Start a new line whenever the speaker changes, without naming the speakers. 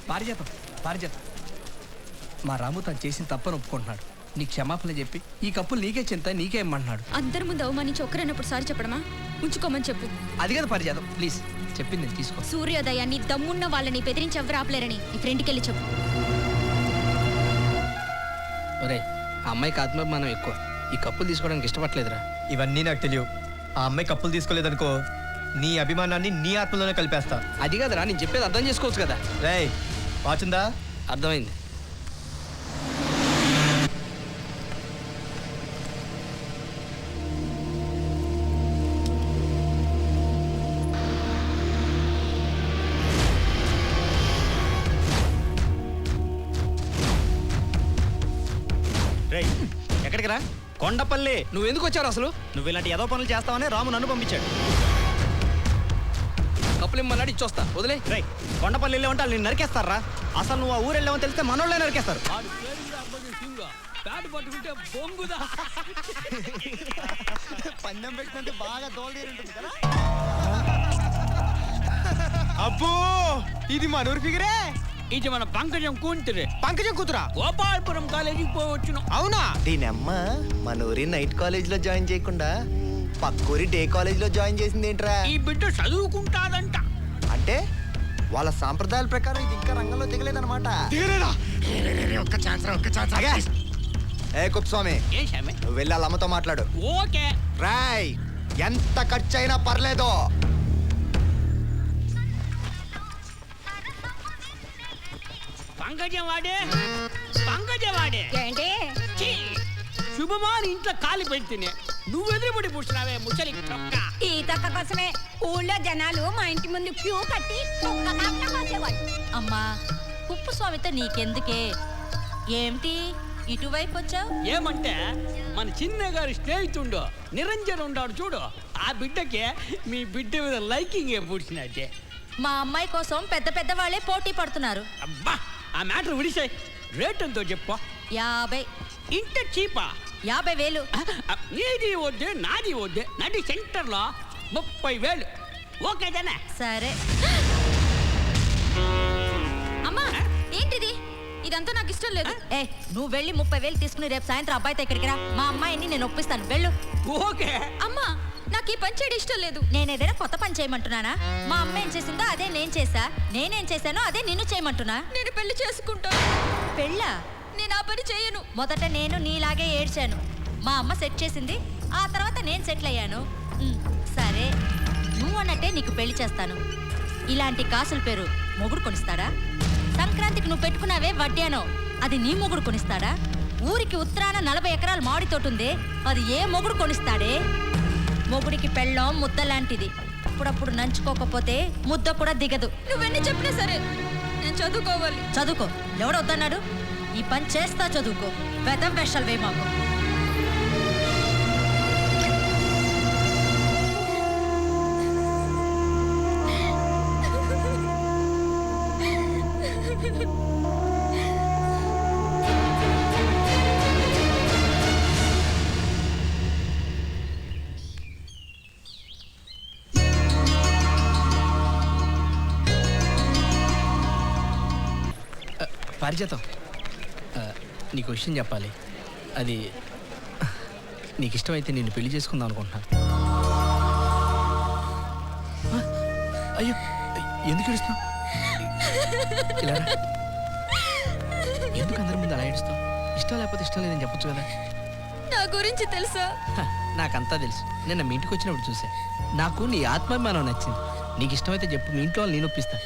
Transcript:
పారిజాతం పారిజాతం, మా రాము తను చేసిన తప్పని ఒప్పుకుంటున్నాడు. నీ క్షమాపణ చెప్పి ఈ కప్పులు నీకే చింత నీకే ఇమ్మంటున్నాడు.
అందరి ముందు అవమానించి ఒక్కరైనప్పుడు సారి చెప్పడమా? ఉంచుకోమని చెప్పు.
అది కదా పారిజాతం, ప్లీజ్ చెప్పింది నేను తీసుకో.
సూర్యోదయాన్ని దమ్మున్న వాళ్ళని బెదిరించి ఎవరు ఆపలేరని ఈ ఫ్రెండ్కి వెళ్ళి చెప్పు.
ఒరే, ఆ అమ్మాయికి ఆత్మాభిమానం ఎక్కువ, ఈ కప్పులు తీసుకోవడానికి ఇష్టపడలేదురా.
ఇవన్నీ నాకు తెలియవు. ఆ అమ్మాయి కప్పులు తీసుకోలేదనుకో, నీ అభిమానాన్ని నీ ఆత్మలోనే కలిపేస్తా.
అది కదరా, నేను చెప్పేది అర్థం చేసుకోవచ్చు కదా.
రేయ్ వాచుందా?
అర్థమైంది.
రేయ్ ఎక్కడికి రా? కొండపల్లి.
నువ్వు ఎందుకు వచ్చావు అసలు?
నువ్వు ఇలాంటి ఏదో పనులు చేస్తావని రాము నన్ను పంపించాడు.
కప్పులు ఇమ్మన్నాడు, ఇచ్చొస్తా, వదిలే.
రేయ్ కొండపల్లి వెళ్ళే ఉంటా నేను నరికేస్తారా? అసలు నువ్వు ఆ ఊరు వెళ్ళావని తెలిస్తే మనోళ్ళే నరికేస్తారు. పందెం పెట్టినంటే బాగా దోళీరుంటుంది కదా.
అబ్బో, ఇది మనూరు ఫిగరే.
ఇది మన పంకజం కూతురే.
పంకజం కూతురా?
గోపాలపురం కాలేజీకి పోవచ్చును.
అవునా?
దీనమ్మ మనూరి నైట్ కాలేజ్ లో జాయిన్ చేయకుండా పక్కూరి డే కాలేజ్ లో జాయిన్ చేసింది ఏంట్రా?
ఈ బిడ్డ చదువుకుంటాదంట.
అంటే వాళ్ళ సాంప్రదాయాల ప్రకారం ఇది ఇంకా రంగంలో దిగలేదన్నమాట. ఏ కుప్స్వామి,
ఏ శామే?
నువ్వు వెళ్ళి వాళ్ళ అమ్మతో మాట్లాడు.
ఓకే.
రాయ్, ఎంత ఖర్చు అయినా పర్లేదు.
పంకజం వాడే, పంకజం వాడే.
ఏంటి?
ఛీ! శుభమాని ఇంట్లో కాలి పెడితేనే నువ్వు ఎదురుపడి పుట్టినావే ముసలి చొక్క.
ఈ తక్క కోసమే ఊళ్ళో జనాలు మా ఇంటి ముందు క్యూ కట్టి
అమ్మా, కుప్పు స్వామితో నీకెందుకే? ఏమిటి ఇటువైపు వచ్చావు?
ఏమంటే మన చిన్న గారి స్నేహితుడు నిరంజన్ ఉన్నాడు చూడు, ఆ బిడ్డకే మీ బిడ్డ మీద లైకింగ్ ఏ పుట్టినట్టే.
మా అమ్మాయి కోసం పెద్ద పెద్ద వాళ్ళే పోటీ పడుతున్నారు.
అబ్బా, ఆ మ్యాటర్ విడిసాయి. రేట్ ఎంతో చెప్పు.
50.
ఇంత చీపా?
50,000.
నీది వద్దే నాది వద్దే, నడి సెంటర్లో 30,000. ఓకేదానే?
సరే.
అమ్మా, ఏంటిది? ఇదంతా నాకు ఇష్టం లేదు.
ఏ, నువ్వు వెళ్ళి 30,000 తీసుకుని రేపు సాయంత్రం అబ్బాయితో ఇక్కడికి రా. మా అమ్మాయిని నేను ఒప్పిస్తాను, వెళ్ళు.
ఓకే.
అమ్మా, నాకు ఈ పని చేయడం ఇష్టం లేదు.
నేనేదైనా కొత్త పని చేయమంటున్నానా? మా అమ్మ ఏం చేసిందో అదే నేను చేశా. నేనేం చేశానో అదే నిన్ను చేయమంటున్నా.
నేను పెళ్లి చేసుకుంటాను.
పెళ్ళా?
నేను ఆ పని చేయను.
మొదట నేను నీలాగే ఏడ్చాను. మా అమ్మ సెట్ చేసింది, ఆ తర్వాత నేను సెటిల్ అయ్యాను. సరే, నువ్వు అన్నట్టే నీకు పెళ్లి చేస్తాను. ఇలాంటి కాసుల పేరు మొగుడు కొనిస్తాడా? సంక్రాంతికి నువ్వు పెట్టుకున్నావే వడ్డానో, అది నీ మొగుడు కొనిస్తాడా? ఊరికి ఉత్తరాన 40 ఎకరాల మామిడి తోట ఉంది, అది ఏ మొగుడు కొనిస్తాడే? మొగుడికి పెళ్ళం ముద్ద లాంటిది, అప్పుడప్పుడు నంచుకోకపోతే ముద్ద కూడా దిగదు.
నువ్వెన్ని చెప్పినా సరే నేను చదువుకోవాలి.
చదువుకో, ఎవడొద్దన్నాడు? ఈ పని చేస్తా, చదువుకో. వెదం వేషాలు వే మాకు.
పారిజాతం, నీకు విషయం చెప్పాలి. అది నీకు ఇష్టమైతే నిన్ను పెళ్లి చేసుకుందాం అనుకుంటున్నాను. అయ్యో, ఎందుకు ఏడుస్తావు? ఇలా రా. ఎందుకు అందరి ముందు అలా ఏడుస్తావు? ఇష్టం లేకపోతే ఇష్టం లేదని చెప్పొచ్చు కదా.
నా గురించి తెలుసా?
నాకంతా తెలుసు. నిన్న మీ ఇంటికి వచ్చినప్పుడు చూసా. నాకు నీ ఆత్మాభిమానం నచ్చింది. నీకు ఇష్టమైతే చెప్పు, మీ ఇంట్లో వాళ్ళు నేను ఒప్పిస్తా.